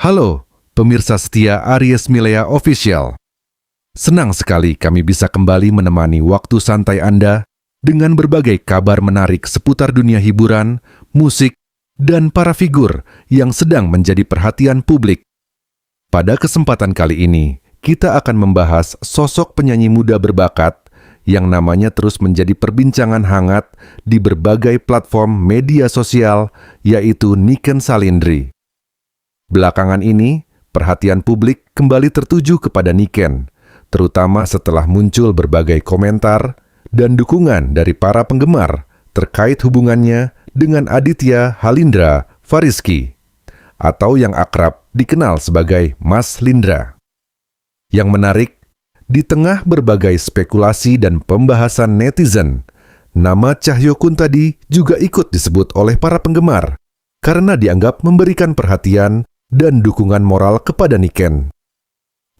Halo, pemirsa setia Aries Milea Official. Senang sekali kami bisa kembali menemani waktu santai Anda dengan berbagai kabar menarik seputar dunia hiburan, musik, dan para figur yang sedang menjadi perhatian publik. Pada kesempatan kali ini, kita akan membahas sosok penyanyi muda berbakat yang namanya terus menjadi perbincangan hangat di berbagai platform media sosial, yaitu Niken Salindri. Belakangan ini, perhatian publik kembali tertuju kepada Niken, terutama setelah muncul berbagai komentar dan dukungan dari para penggemar terkait hubungannya dengan Aditya Halindra Fariski, atau yang akrab dikenal sebagai Mas Lindra. Yang menarik, di tengah berbagai spekulasi dan pembahasan netizen, nama Cahyo Kuntadi juga ikut disebut oleh para penggemar karena dianggap memberikan perhatian dan dukungan moral kepada Niken.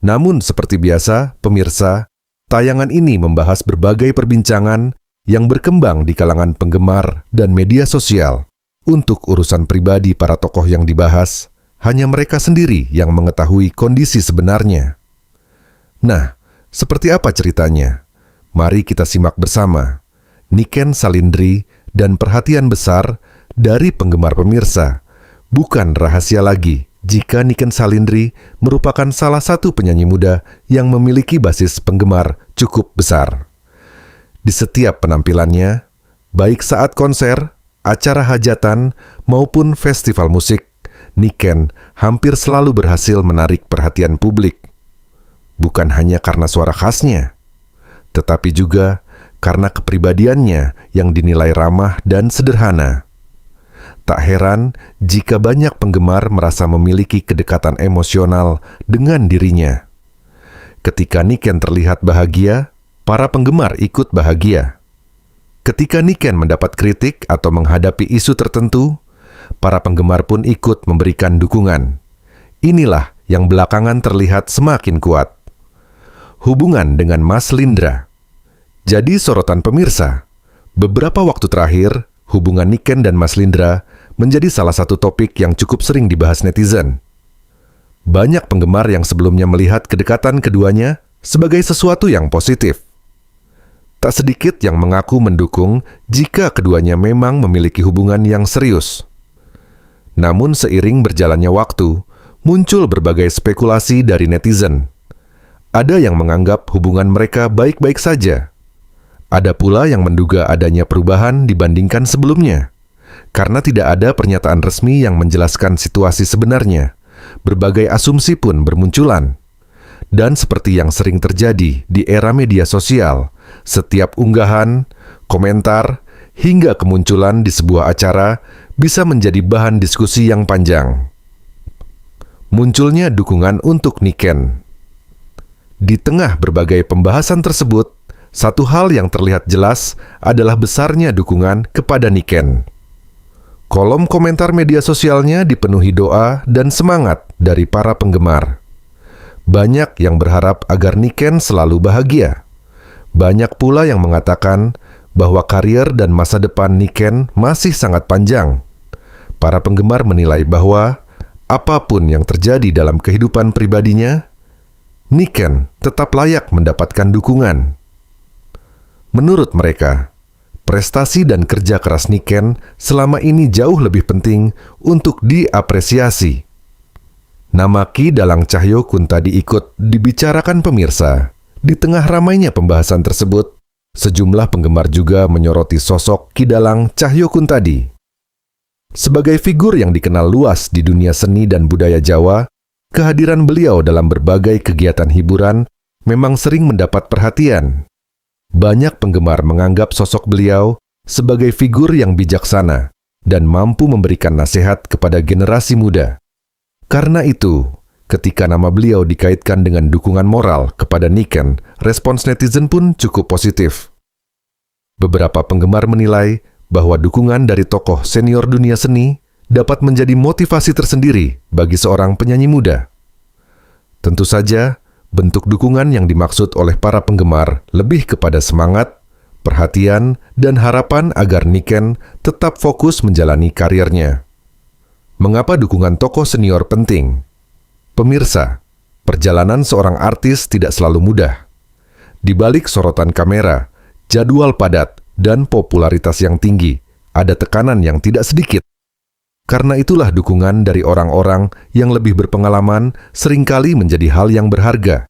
Namun seperti biasa, pemirsa, tayangan ini membahas berbagai perbincangan yang berkembang di kalangan penggemar dan media sosial. Untuk urusan pribadi para tokoh yang dibahas, hanya mereka sendiri yang mengetahui kondisi sebenarnya. Nah, seperti apa ceritanya? Mari kita simak bersama. Niken Salindri dan perhatian besar dari penggemar pemirsa. Bukan rahasia lagi jika Niken Salindri merupakan salah satu penyanyi muda yang memiliki basis penggemar cukup besar. Di setiap penampilannya, baik saat konser, acara hajatan, maupun festival musik, Niken hampir selalu berhasil menarik perhatian publik. Bukan hanya karena suara khasnya, tetapi juga karena kepribadiannya yang dinilai ramah dan sederhana. Tak heran jika banyak penggemar merasa memiliki kedekatan emosional dengan dirinya. Ketika Niken terlihat bahagia, para penggemar ikut bahagia. Ketika Niken mendapat kritik atau menghadapi isu tertentu, para penggemar pun ikut memberikan dukungan. Inilah yang belakangan terlihat semakin kuat. Hubungan dengan Mas Lindra jadi sorotan pemirsa. Beberapa waktu terakhir, hubungan Niken dan Mas Lindra menjadi salah satu topik yang cukup sering dibahas netizen. Banyak penggemar yang sebelumnya melihat kedekatan keduanya sebagai sesuatu yang positif. Tak sedikit yang mengaku mendukung jika keduanya memang memiliki hubungan yang serius. Namun seiring berjalannya waktu, muncul berbagai spekulasi dari netizen. Ada yang menganggap hubungan mereka baik-baik saja. Ada pula yang menduga adanya perubahan dibandingkan sebelumnya. Karena tidak ada pernyataan resmi yang menjelaskan situasi sebenarnya, berbagai asumsi pun bermunculan. Dan seperti yang sering terjadi di era media sosial, setiap unggahan, komentar, hingga kemunculan di sebuah acara bisa menjadi bahan diskusi yang panjang. Munculnya dukungan untuk Niken. Di tengah berbagai pembahasan tersebut, satu hal yang terlihat jelas adalah besarnya dukungan kepada Niken. Kolom komentar media sosialnya dipenuhi doa dan semangat dari para penggemar. Banyak yang berharap agar Niken selalu bahagia. Banyak pula yang mengatakan bahwa karier dan masa depan Niken masih sangat panjang. Para penggemar menilai bahwa apapun yang terjadi dalam kehidupan pribadinya, Niken tetap layak mendapatkan dukungan. Menurut mereka, prestasi dan kerja keras Niken selama ini jauh lebih penting untuk diapresiasi. Nama Ki Dalang Cahyo Kuntadi ikut dibicarakan pemirsa. Di tengah ramainya pembahasan tersebut, sejumlah penggemar juga menyoroti sosok Ki Dalang Cahyo Kuntadi. Sebagai figur yang dikenal luas di dunia seni dan budaya Jawa, kehadiran beliau dalam berbagai kegiatan hiburan memang sering mendapat perhatian. Banyak penggemar menganggap sosok beliau sebagai figur yang bijaksana dan mampu memberikan nasihat kepada generasi muda. Karena itu, ketika nama beliau dikaitkan dengan dukungan moral kepada Niken, respons netizen pun cukup positif. Beberapa penggemar menilai bahwa dukungan dari tokoh senior dunia seni dapat menjadi motivasi tersendiri bagi seorang penyanyi muda. Tentu saja, bentuk dukungan yang dimaksud oleh para penggemar lebih kepada semangat, perhatian, dan harapan agar Niken tetap fokus menjalani karirnya. Mengapa dukungan tokoh senior penting? Pemirsa, perjalanan seorang artis tidak selalu mudah. Di balik sorotan kamera, jadwal padat, dan popularitas yang tinggi, ada tekanan yang tidak sedikit. Karena itulah dukungan dari orang-orang yang lebih berpengalaman seringkali menjadi hal yang berharga.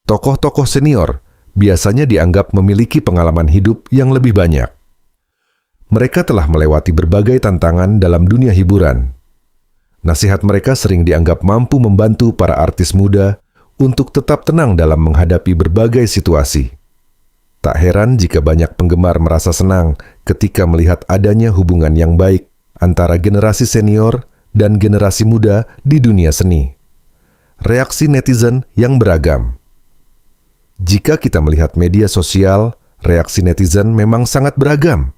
Tokoh-tokoh senior biasanya dianggap memiliki pengalaman hidup yang lebih banyak. Mereka telah melewati berbagai tantangan dalam dunia hiburan. Nasihat mereka sering dianggap mampu membantu para artis muda untuk tetap tenang dalam menghadapi berbagai situasi. Tak heran jika banyak penggemar merasa senang ketika melihat adanya hubungan yang baik antara generasi senior dan generasi muda di dunia seni. Reaksi netizen yang beragam. Jika kita melihat media sosial, reaksi netizen memang sangat beragam.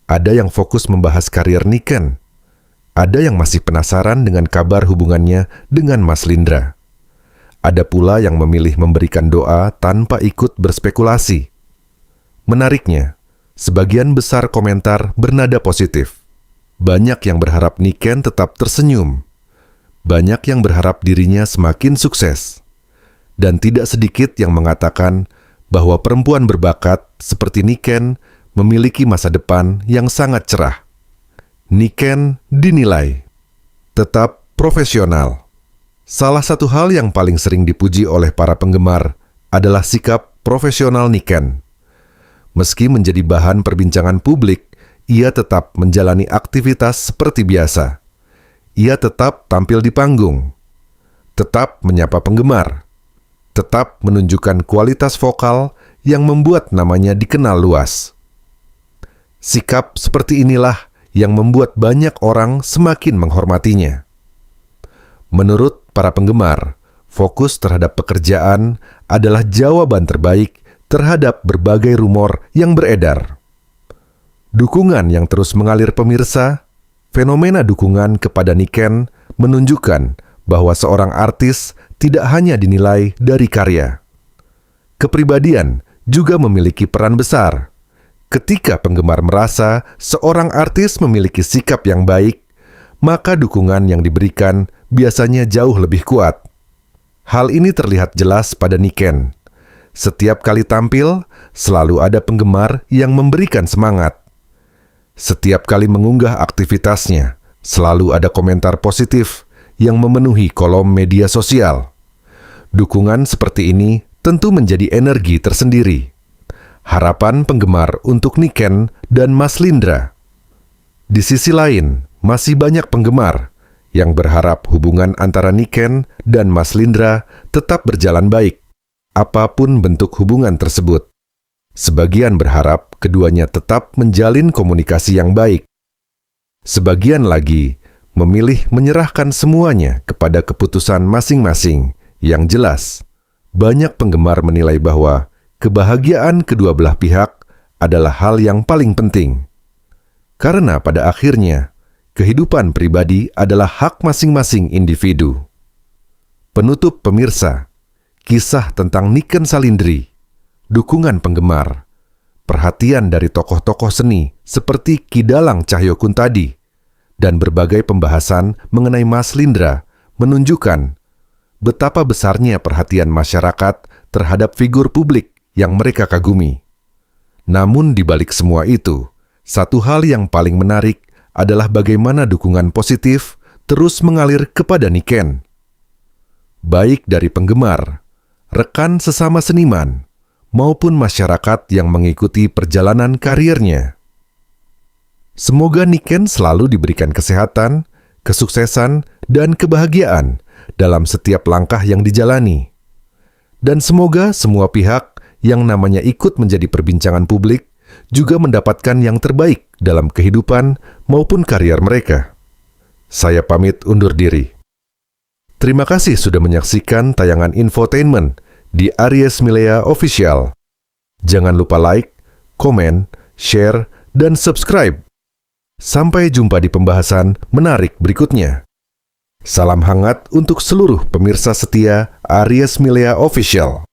Ada yang fokus membahas karir Niken. Ada yang masih penasaran dengan kabar hubungannya dengan Mas Lindra. Ada pula yang memilih memberikan doa tanpa ikut berspekulasi. Menariknya, sebagian besar komentar bernada positif. Banyak yang berharap Niken tetap tersenyum. Banyak yang berharap dirinya semakin sukses. Dan tidak sedikit yang mengatakan bahwa perempuan berbakat seperti Niken memiliki masa depan yang sangat cerah. Niken dinilai tetap profesional. Salah satu hal yang paling sering dipuji oleh para penggemar adalah sikap profesional Niken. Meski menjadi bahan perbincangan publik, ia tetap menjalani aktivitas seperti biasa. Ia tetap tampil di panggung, tetap menyapa penggemar, tetap menunjukkan kualitas vokal yang membuat namanya dikenal luas. Sikap seperti inilah yang membuat banyak orang semakin menghormatinya. Menurut para penggemar, fokus terhadap pekerjaan adalah jawaban terbaik terhadap berbagai rumor yang beredar. Dukungan yang terus mengalir pemirsa, fenomena dukungan kepada Niken menunjukkan bahwa seorang artis tidak hanya dinilai dari karya. Kepribadian juga memiliki peran besar. Ketika penggemar merasa seorang artis memiliki sikap yang baik, maka dukungan yang diberikan biasanya jauh lebih kuat. Hal ini terlihat jelas pada Niken. Setiap kali tampil, selalu ada penggemar yang memberikan semangat. Setiap kali mengunggah aktivitasnya, selalu ada komentar positif yang memenuhi kolom media sosial. Dukungan seperti ini tentu menjadi energi tersendiri. Harapan penggemar untuk Niken dan Mas Lindra. Di sisi lain, masih banyak penggemar yang berharap hubungan antara Niken dan Mas Lindra tetap berjalan baik, apapun bentuk hubungan tersebut. Sebagian berharap keduanya tetap menjalin komunikasi yang baik. Sebagian lagi memilih menyerahkan semuanya kepada keputusan masing-masing. Yang jelas, banyak penggemar menilai bahwa kebahagiaan kedua belah pihak adalah hal yang paling penting. Karena pada akhirnya, kehidupan pribadi adalah hak masing-masing individu. Penutup pemirsa, kisah tentang Niken Salindri, dukungan penggemar, perhatian dari tokoh-tokoh seni seperti Ki Dalang Cahyokuntadi, dan berbagai pembahasan mengenai Mas Lindra menunjukkan betapa besarnya perhatian masyarakat terhadap figur publik yang mereka kagumi. Namun di balik semua itu, satu hal yang paling menarik adalah bagaimana dukungan positif terus mengalir kepada Niken. Baik dari penggemar, rekan sesama seniman, maupun masyarakat yang mengikuti perjalanan karirnya. Semoga Niken selalu diberikan kesehatan, kesuksesan, dan kebahagiaan dalam setiap langkah yang dijalani. Dan semoga semua pihak yang namanya ikut menjadi perbincangan publik juga mendapatkan yang terbaik dalam kehidupan maupun karier mereka. Saya pamit undur diri. Terima kasih sudah menyaksikan tayangan infotainment di Aries Milea Official. Jangan lupa like, komen, share, dan subscribe. Sampai jumpa di pembahasan menarik berikutnya. Salam hangat untuk seluruh pemirsa setia Aries Milea Official.